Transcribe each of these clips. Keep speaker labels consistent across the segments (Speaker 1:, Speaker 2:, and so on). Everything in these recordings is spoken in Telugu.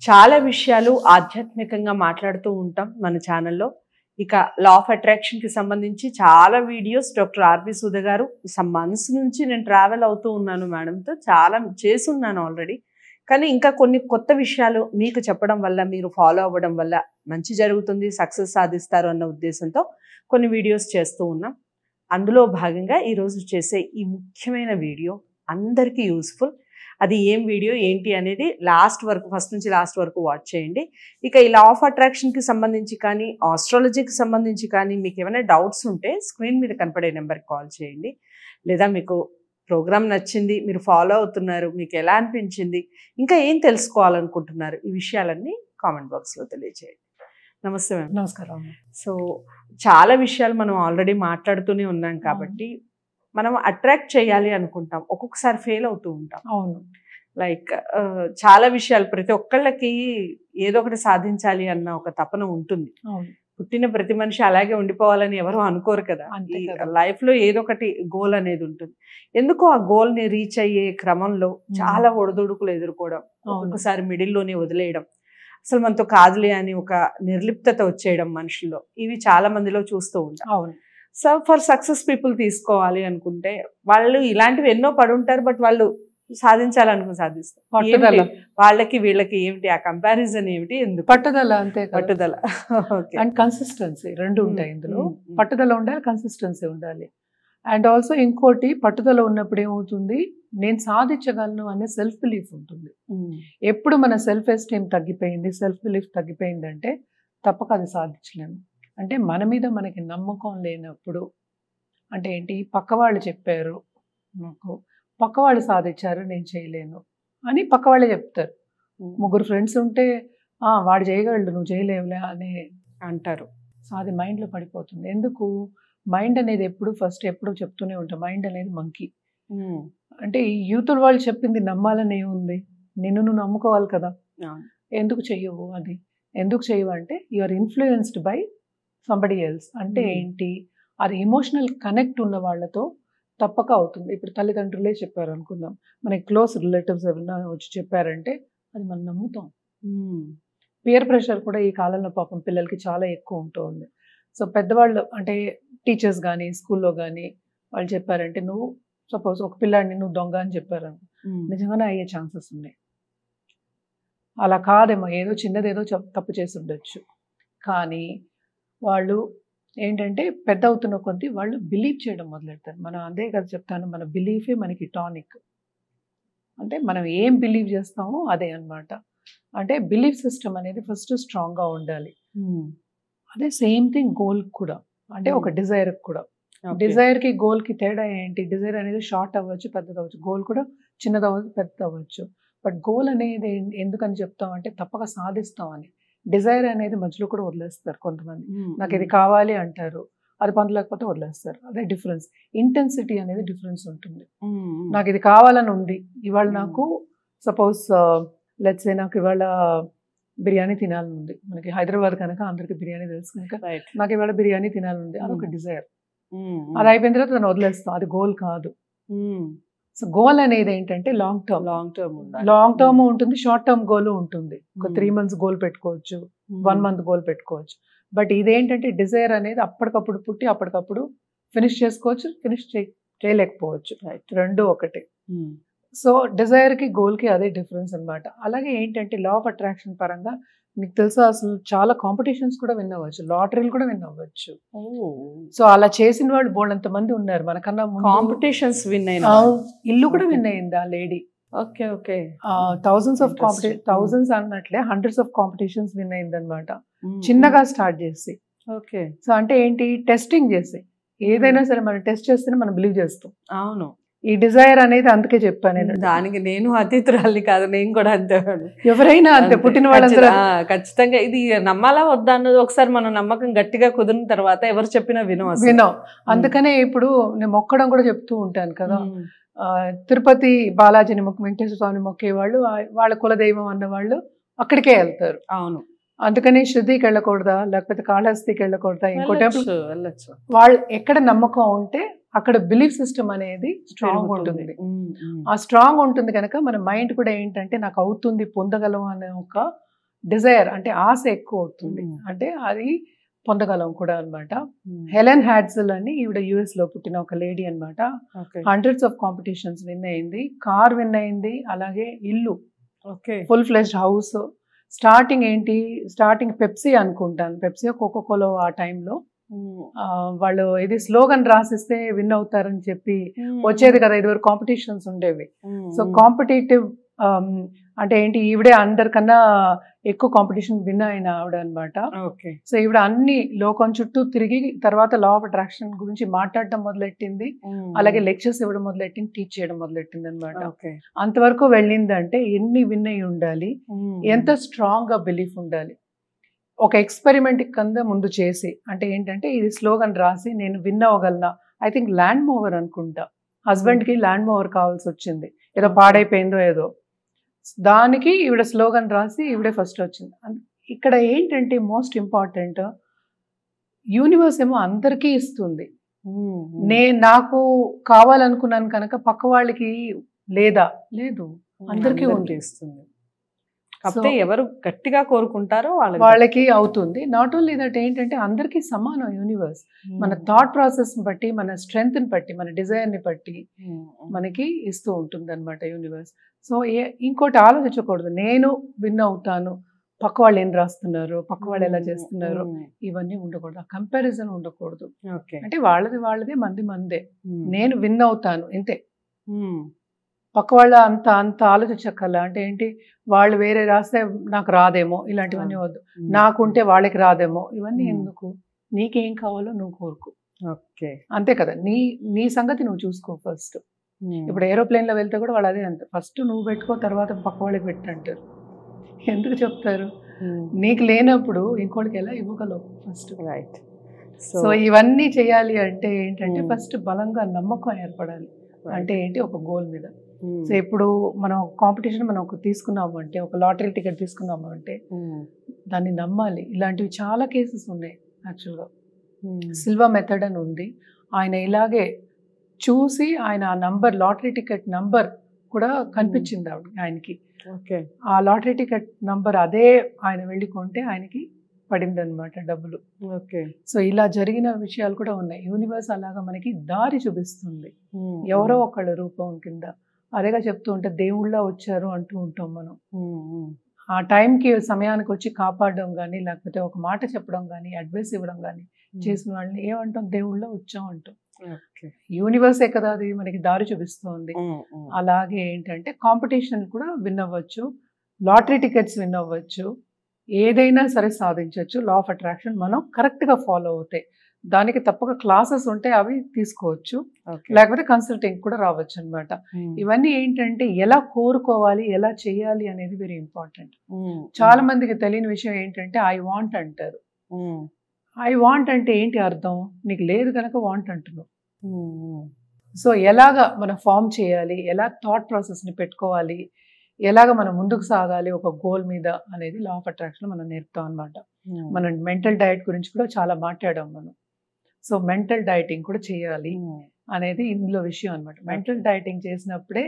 Speaker 1: చాలా విషయాలు ఆధ్యాత్మికంగా మాట్లాడుతూ ఉంటాం మన ఛానల్లో. ఇక లా ఆఫ్ అట్రాక్షన్కి సంబంధించి చాలా వీడియోస్ డాక్టర్ ఆర్బి సుధ గారు సమ్ మంత్స్ నుంచి నేను ట్రావెల్ అవుతూ ఉన్నాను మేడంతో, చాలా చేసున్నాను ఆల్రెడీ. కానీ ఇంకా కొన్ని కొత్త విషయాలు మీకు చెప్పడం వల్ల, మీరు ఫాలో అవ్వడం వల్ల మంచి జరుగుతుంది, సక్సెస్ సాధిస్తారు అన్న ఉద్దేశంతో కొన్ని వీడియోస్ చేస్తూ ఉన్నాం. అందులో భాగంగా ఈరోజు చేసే ఈ ముఖ్యమైన వీడియో అందరికీ యూస్ఫుల్. అది ఏం వీడియో ఏంటి అనేది లాస్ట్ వరకు, ఫస్ట్ నుంచి లాస్ట్ వరకు వాచ్ చేయండి. ఇక ఈ లా ఆఫ్ అట్రాక్షన్కి సంబంధించి కానీ, ఆస్ట్రాలజీకి సంబంధించి కానీ మీకు ఏమైనా డౌట్స్ ఉంటే స్క్రీన్ మీద కనపడే నెంబర్కి కాల్ చేయండి. లేదా మీకు ప్రోగ్రామ్ నచ్చింది, మీరు ఫాలో అవుతున్నారు, మీకు ఎలా అనిపించింది, ఇంకా ఏం తెలుసుకోవాలనుకుంటున్నారు, ఈ విషయాలన్నీ కామెంట్ బాక్స్లో తెలియజేయండి. నమస్తే మ్యామ్.
Speaker 2: నమస్కారం.
Speaker 1: సో చాలా విషయాలు మనం ఆల్రెడీ మాట్లాడుతూనే ఉన్నాం కాబట్టి మనం అట్రాక్ట్ చేయాలి అనుకుంటాం, ఒక్కొక్కసారి ఫెయిల్ అవుతూ ఉంటాం.
Speaker 2: అవును.
Speaker 1: లైక్ చాలా విషయాలు ప్రతి ఒక్కళ్ళకి ఏదో ఒకటి సాధించాలి అన్న ఒక తపన ఉంటుంది.
Speaker 2: అవును.
Speaker 1: పుట్టిన ప్రతి మనిషి అలాగే ఉండిపోవాలని ఎవరు అనుకోరు కదా.
Speaker 2: అంతే
Speaker 1: ఈ
Speaker 2: కదా.
Speaker 1: లైఫ్లో ఏదో ఒకటి గోల్ అనేది ఉంటుంది. ఎందుకో ఆ గోల్ని రీచ్ అయ్యే క్రమంలో చాలా ఒడిదుడుకులు ఎదుర్కోవడం, ఒక్కొక్కసారి మిడిల్లోనే వదిలేయడం, అసలు మనతో కాదులే అని ఒక నిర్లిప్తత వచ్చేయడం మనుషుల్లో, ఇవి చాలా మందిలో చూస్తూ ఉంటాం.
Speaker 2: అవును.
Speaker 1: సో ఫర్ సక్సెస్ పీపుల్ తీసుకోవాలి అనుకుంటే వాళ్ళు ఇలాంటివి ఎన్నో పడుంటారు, బట్ వాళ్ళు సాధించాలనుకుని సాధిస్తారు.
Speaker 2: పట్టుదల.
Speaker 1: ఏమిటి? వాళ్ళకి వీళ్ళకి ఏమిటి ఆ కంపారిజన్ ఏమిటి? ఎందుకు?
Speaker 2: పట్టుదల. అంతే కదా.
Speaker 1: పట్టుదల. ఓకే.
Speaker 2: అండ్ కన్సిస్టెన్సీ రెండు ఉంటాయి ఇందులో. పట్టుదల ఉండాలి, కన్సిస్టెన్సీ ఉండాలి. అండ్ ఆల్సో ఇంకోటి, పట్టుదల ఉన్నప్పుడు ఏమవుతుంది, నేను సాధించగలను అనే సెల్ఫ్ బిలీఫ్ ఉంటుంది. ఎప్పుడు మన సెల్ఫ్ ఎస్టీమ్ తగ్గిపోయింది, సెల్ఫ్ బిలీఫ్ తగ్గిపోయిందంటే తప్పక అది సాధించలేము. అంటే మన మీద మనకి నమ్మకం లేనప్పుడు, అంటే ఏంటి, పక్క వాళ్ళు చెప్పారు నాకు, పక్క వాళ్ళు సాధించారు నేను చేయలేను అని పక్క వాళ్ళే చెప్తారు. ముగ్గురు ఫ్రెండ్స్ ఉంటే వాడు చేయగలడు నువ్వు చేయలేవులే అని అంటారు. సో అది మైండ్లో పడిపోతుంది. ఎందుకు? మైండ్ అనేది ఎప్పుడు చెప్తూనే ఉంటాం, మైండ్ అనేది మంకీ. అంటే ఈ యూతుల వాళ్ళు చెప్పింది నమ్మాలని ఏముంది, నిన్ను నువ్వు నమ్ముకోవాలి కదా. ఎందుకు చెయ్యవు? అది ఎందుకు చెయ్యవు అంటే you are influenced by somebody else. అంటే ఏంటి, అది ఎమోషనల్ కనెక్ట్ ఉన్న వాళ్ళతో తప్పక అవుతుంది. ఇప్పుడు తల్లిదండ్రులే చెప్పారు అనుకుందాం, మనకి క్లోజ్ రిలేటివ్స్ ఎవరైనా వచ్చి చెప్పారంటే అది మనం నమ్ముతాం. పియర్ ప్రెషర్ కూడా ఈ కాలంలో పాపం పిల్లలకి చాలా ఎక్కువ ఉంటుంది. సో పెద్దవాళ్ళు అంటే టీచర్స్ కానీ స్కూల్లో కానీ వాళ్ళు చెప్పారంటే, నువ్వు సపోజ్ ఒక పిల్లాడిని నువ్వు దొంగ అని చెప్పారు, నిజంగానే అయ్యే ఛాన్సెస్ ఉన్నాయి. అలా కాదేమో, ఏదో చిన్నదేదో తప్పు చేసి ఉండొచ్చు. కానీ వాళ్ళు ఏంటంటే పెద్ద అవుతున్న కొద్దీ వాళ్ళు బిలీవ్ చేయడం మొదలెడతారు. మనం అదే కదా చెప్తాను, మన బిలీఫే మనకి టానిక్. అంటే మనం ఏం బిలీవ్ చేస్తామో అదే అన్నమాట. అంటే బిలీఫ్ సిస్టమ్ అనేది ఫస్ట్ స్ట్రాంగ్గా ఉండాలి. అదే సేమ్ థింగ్ గోల్ కూడా, అంటే ఒక డిజైర్ కూడా. డిజైర్కి గోల్కి తేడా ఏంటి? డిజైర్ అనేది షార్ట్ అవ్వచ్చు, పెద్దది అవ్వచ్చు. గోల్ కూడా చిన్నది అవ్వచ్చు, పెద్దది అవ్వచ్చు. బట్ గోల్ అనేది ఎందుకని చెప్తాం అంటే తప్పక సాధిస్తామని. డిజైర్ అనేది మధ్యలో కూడా వదిలేస్తారు కొంతమంది. నాకు ఇది కావాలి అంటారు, అది పొందలేకపోతే వదిలేస్తారు. అదే డిఫరెన్స్. ఇంటెన్సిటీ అనేది డిఫరెన్స్ ఉంటుంది. నాకు ఇది కావాలని ఉంది ఇవాళ, నాకు సపోజ్ లెట్స్ సే నాకు ఇవాళ బిర్యానీ తినాలని ఉంది. మనకి హైదరాబాద్ కనుక అందరికి బిర్యానీ తెలుసు కనుక నాకు ఇవాళ బిర్యానీ తినాలని ఉంది, అదొక డిజైర్. అది అయిపోయిన తర్వాత దాన్ని వదిలేస్తాం, అది గోల్ కాదు. సో గోల్ అనేది ఏంటంటే లాంగ్ టర్మ్ ఉంటుంది, షార్ట్ టర్మ్ గోల్ ఉంటుంది. ఒక 3 months గోల్ పెట్టుకోవచ్చు, 1 month గోల్ పెట్టుకోవచ్చు. బట్ ఇదేంటంటే డిజైర్ అనేది అప్పటికప్పుడు పుట్టి అప్పటికప్పుడు ఫినిష్ చేసుకోవచ్చు, ఫినిష్ చేయలేకపోవచ్చు. రెండు ఒకటే. సో డిజైర్కి గోల్కి అదే డిఫరెన్స్ అనమాట. అలాగే ఏంటంటే లా ఆఫ్ అట్రాక్షన్ పరంగా మీకు తెలుసా, అసలు చాలా కాంపిటీషన్స్ కూడా విన్ అవ్వచ్చు, లాటరీలు కూడా విన్ అవ్వచ్చు. సో అలా చేసిన వాళ్ళు బోల్డంత మంది ఉన్నారు మనకన్నా.
Speaker 1: కాంపిటీషన్స్ విన్ అయిన
Speaker 2: ఇల్లు కూడా విన్ అయింది ఆ లేడీ.
Speaker 1: Okay okay.
Speaker 2: థౌజండ్స్ అన్నట్లే హండ్రెడ్స్ ఆఫ్ కాంపిటీషన్స్ విన్ అయింది అనమాట. చిన్నగా స్టార్ట్ చేసి.
Speaker 1: ఓకే.
Speaker 2: సో అంటే ఏంటి, టెస్టింగ్ చేసి, ఏదైనా సరే మనం టెస్ట్ చేస్తేనే మనం బిలీవ్ చేస్తాం.
Speaker 1: అవును.
Speaker 2: ఈ డిజైర్ అనేది అందుకే చెప్పాను నేను.
Speaker 1: దానికి నేను అతీతురాలి కాదు, నేను కూడా అంతే.
Speaker 2: ఎవరైనా అంతే, పుట్టిన వాళ్ళందరూ
Speaker 1: ఖచ్చితంగా ఇది నమ్మాలా వద్దా అన్నది ఒకసారి మనం నమ్మకం గట్టిగా కుదిరిన తర్వాత ఎవరు చెప్పినా వినం.
Speaker 2: అందుకనే ఇప్పుడు నేను మొక్కడం కూడా చెప్తూ ఉంటాను కదా. తిరుపతి బాలాజీని వెంకటేశ్వర స్వామిని మొక్కే వాళ్ళు, వాళ్ళ కులదైవం అన్న వాళ్ళు అక్కడికే వెళ్తారు.
Speaker 1: అవును.
Speaker 2: అందుకని శుద్ధికి వెళ్ళకూడదా, లేకపోతే కాళహస్తికి వెళ్ళకూడదా, ఇంకో టెంపుల్
Speaker 1: వెళ్ళొచ్చు.
Speaker 2: వాళ్ళు ఎక్కడ నమ్మకం ఉంటే అక్కడ బిలీఫ్ సిస్టమ్ అనేది స్ట్రాంగ్ ఉంటుంది. ఆ స్ట్రాంగ్ ఉంటుంది కనుక మన మైండ్ కూడా ఏంటంటే నాకు అవుతుంది, పొందగలం అనే ఒక డిజైర్ అంటే ఆశ ఎక్కువ అవుతుంది, అంటే అది పొందగలం కూడా అనమాట. హెలెన్ హ్యాడ్సెల్ అని ఈవిడ US లో పుట్టిన ఒక లేడీ అనమాట. హండ్రెడ్స్ ఆఫ్ కాంపిటీషన్స్ విన్ అయింది, కార్ విన్ అయింది, అలాగే ఇల్లు, full fledged house. Starting Pepsi అనుకుంటాను, పెప్సీ కోకోకోలో ఆ టైంలో వాళ్ళు ఇది స్లోగన్ రాసిస్తే విన్ అవుతారని చెప్పి వచ్చేది కదా, ఇదివరకు కాంపిటీషన్స్ ఉండేవి. సో కాంపిటేటివ్ అంటే ఏంటి, ఈవిడే అందరికన్నా ఎక్కువ కాంపిటీషన్ విన్ అయిన ఆవిడ అనమాట. సో ఈవిడ అన్ని లోకం చుట్టూ తిరిగి తర్వాత లా ఆఫ్ అట్రాక్షన్ గురించి మాట్లాడటం మొదలెట్టింది, అలాగే లెక్చర్స్ ఇవ్వడం మొదలెట్టింది, టీచ్ చేయడం మొదలెట్టింది అనమాట. అంతవరకు వెళ్ళిందంటే ఎన్ని విన్ అయి ఉండాలి, ఎంత స్ట్రాంగ్ గా బిలీఫ్ ఉండాలి. ఒక ఎక్స్పెరిమెంట్ కింద ముందు చేసి, అంటే ఏంటంటే ఇది స్లోగన్ రాసి నేను విన్ అవ్వగలనా, ఐ థింక్ ల్యాండ్ మూవర్ అనుకుంటా, హస్బెండ్ కి ల్యాండ్ మూవర్ కావాల్సి వచ్చింది, ఏదో పాడైపోయిందో ఏదో, దానికి ఈవిడ స్లోగన్ రాసి ఈవిడే ఫస్ట్ వచ్చింది. ఇక్కడ ఏంటంటే మోస్ట్ ఇంపార్టెంట్, యూనివర్స్ ఏమో అందరికీ ఇస్తుంది, నాకు కావాలనుకున్నాను కనుక పక్క వాళ్ళకి లేదా, లేదు, అందరికీ ఇస్తుంది.
Speaker 1: కాకపోతే ఎవరు గట్టిగా కోరుకుంటారో
Speaker 2: వాళ్ళకి అవుతుంది. నాట్ ఓన్లీ దట్, ఏంటంటే అందరికీ సమానం యూనివర్స్. మన థాట్ ప్రాసెస్ ని బట్టి, మన స్ట్రెంగ్త్ ని బట్టి, మన డిజైర్ ని బట్టి మనకి ఇస్తూ ఉంటుంది అనమాట యూనివర్స్. సో ఇంకోటి ఆలోచించకూడదు, నేను విన్ అవుతాను, పక్క వాళ్ళు ఏం రాస్తున్నారు, పక్క వాళ్ళు ఎలా చేస్తున్నారు, ఇవన్నీ ఉండకూడదు, కంపారిజన్ ఉండకూడదు. అంటే వాళ్ళదే మందే, నేను విన్ అవుతాను ఇంతే. పక్క వాళ్ళ అంత ఆలోచించక్కర్ల, అంటే ఏంటి వాళ్ళు వేరే రాస్తే నాకు రాదేమో, ఇలాంటివన్నీ వద్దు, నాకుంటే వాళ్ళకి రాదేమో, ఇవన్నీ ఎందుకు, నీకేం కావాలో నువ్వు కోరుకో, అంతే కదా. నీ సంగతి నువ్వు చూసుకో ఫస్ట్. ఇప్పుడు ఏరోప్లేన్ లో వెళ్తే కూడా వాళ్ళు అదే అంత, ఫస్ట్ నువ్వు పెట్టుకో, తర్వాత పక్క వాళ్ళకి పెట్టంటారు. ఎందుకు చెప్తారు, నీకు లేనప్పుడు ఇంకోటికి ఎలా ఇవ్వగలవు ఫస్ట్, రైట్. సో ఇవన్నీ చేయాలి అంటే ఏంటంటే ఫస్ట్ బలంగా నమ్మకం ఏర్పడాలి, అంటే ఏంటి ఒక గోల్ మీద. సో ఇప్పుడు మనం కాంపిటీషన్ మనం తీసుకున్నాము అంటే, ఒక లాటరీ టికెట్ తీసుకున్నాము అంటే దాన్ని నమ్మాలి. ఇలాంటివి చాలా కేసెస్ ఉన్నాయి యాక్చువల్గా. సిల్వా మెథడ్ అని ఉంది, ఆయన ఇలాగే చూసి ఆయన ఆ నంబర్, లాటరీ టికెట్ నంబర్ కూడా కనిపించింది ఆయనకి. ఆ లాటరీ టికెట్ నంబర్ అదే ఆయన వెళ్ళి కొంటే ఆయనకి పడింది అనమాట డబ్బులు. సో ఇలా జరిగిన విషయాలు కూడా ఉన్నాయి. యూనివర్స్ అలాగా మనకి దారి చూపిస్తుంది ఎవరో ఒకళ్ళ రూపం కింద. అదేగా చెప్తూ ఉంటే దేవుళ్ళ వచ్చారు అంటూ ఉంటాం మనం. ఆ టైంకి సమయానికి వచ్చి కాపాడడం కానీ, లేకపోతే ఒక మాట చెప్పడం కానీ, అడ్వైస్ ఇవ్వడం కానీ చేసిన వాళ్ళని ఏమంటాం, దేవుళ్ళ వచ్చాం అంటాం. యూనివర్సే కదా అది మనకి దారి చూపిస్తుంది. అలాగే ఏంటంటే కాంపిటీషన్ కూడా విన్ అవ్వచ్చు, లాటరీ టికెట్స్ విన్ అవ్వచ్చు, ఏదైనా సరే సాధించవచ్చు. లా ఆఫ్ అట్రాక్షన్ మనం కరెక్ట్గా ఫాలో అవుతాయి. దానికి తప్పక క్లాసెస్ ఉంటే అవి తీసుకోవచ్చు, లేకపోతే కన్సల్టింగ్ కూడా రావచ్చు అనమాట. ఇవన్నీ ఏంటంటే ఎలా కోరుకోవాలి, ఎలా చేయాలి అనేది వెరీ ఇంపార్టెంట్. చాలా మందికి తెలియని విషయం ఏంటంటే ఐ వాంట్ అంటారు. ఐ వాంట్ అంటే ఏంటి అర్థం, నీకు లేదు కనుక వాంట్ అంటున్నావు. సో ఎలాగా మనం ఫామ్ చేయాలి, ఎలా థాట్ ప్రాసెస్ని పెట్టుకోవాలి, ఎలాగ మనం ముందుకు సాగాలి ఒక గోల్ మీద అనేది లా ఆఫ్ అట్రాక్షన్ మనం నేర్పుతాం అనమాట. మనం మెంటల్ డయట్ గురించి కూడా చాలా మాట్లాడాం మనం. సో మెంటల్ డైటింగ్ కూడా చేయాలి అనేది ఇందులో విషయం అనమాట. మెంటల్ డైటింగ్ చేసినప్పుడే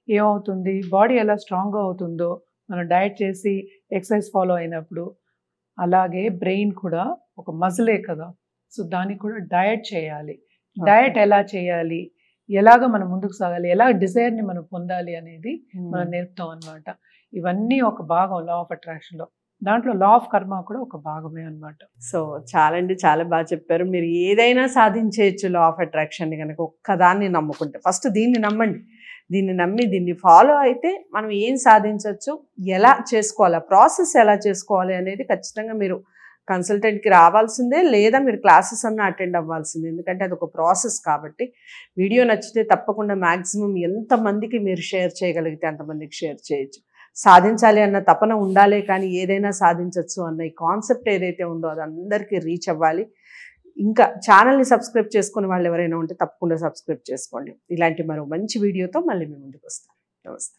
Speaker 2: ఏమవుతుంది, బాడీ ఎలా స్ట్రాంగ్గా అవుతుందో మనం డయట్ చేసి ఎక్సర్సైజ్ ఫాలో అయినప్పుడు, అలాగే బ్రెయిన్ కూడా ఒక మజిలే కదా, సో దానికి కూడా డయట్ చేయాలి. డయట్ ఎలా చేయాలి, ఎలాగ మనం ముందుకు సాగాలి, ఎలా డిజైర్ని మనం పొందాలి అనేది మనం నేర్పుతాం అనమాట. ఇవన్నీ ఒక భాగం లా ఆఫ్ అట్రాక్షన్లో. దాంట్లో లా ఆఫ్ కర్మ కూడా ఒక భాగమే అనమాట.
Speaker 1: సో చాలా బాగా చెప్పారు. మీరు ఏదైనా సాధించేయచ్చు లా ఆఫ్ అట్రాక్షన్ని కనుక ఒక్కదాన్ని నమ్ముకుంటే. ఫస్ట్ దీన్ని నమ్మండి, దీన్ని నమ్మి దీన్ని ఫాలో అయితే మనం ఏం సాధించవచ్చు, ఎలా చేసుకోవాలి, ప్రాసెస్ ఎలా చేసుకోవాలి అనేది ఖచ్చితంగా మీరు కన్సల్టెంట్కి రావాల్సిందే, లేదా మీరు క్లాసెస్ అన్న అటెండ్ అవ్వాల్సిందే. ఎందుకంటే అది ఒక ప్రాసెస్ కాబట్టి. వీడియో నచ్చితే తప్పకుండా మ్యాక్సిమం ఎంతమందికి మీరు షేర్ చేయగలిగితే అంతమందికి షేర్ చేయొచ్చు. సాధించాలి అన్న తపన ఉండాలే కానీ ఏదైనా సాధించవచ్చు అన్న ఈ కాన్సెప్ట్ ఏదైతే ఉందో అది అందరికీ రీచ్ అవ్వాలి. ఇంకా ఛానల్ని సబ్స్క్రైబ్ చేసుకునే వాళ్ళు ఎవరైనా ఉంటే తప్పకుండా సబ్స్క్రైబ్ చేసుకోండి. ఇలాంటి మరో మంచి వీడియోతో మళ్ళీ మీ ముందుకు వస్తాను. నమస్తే.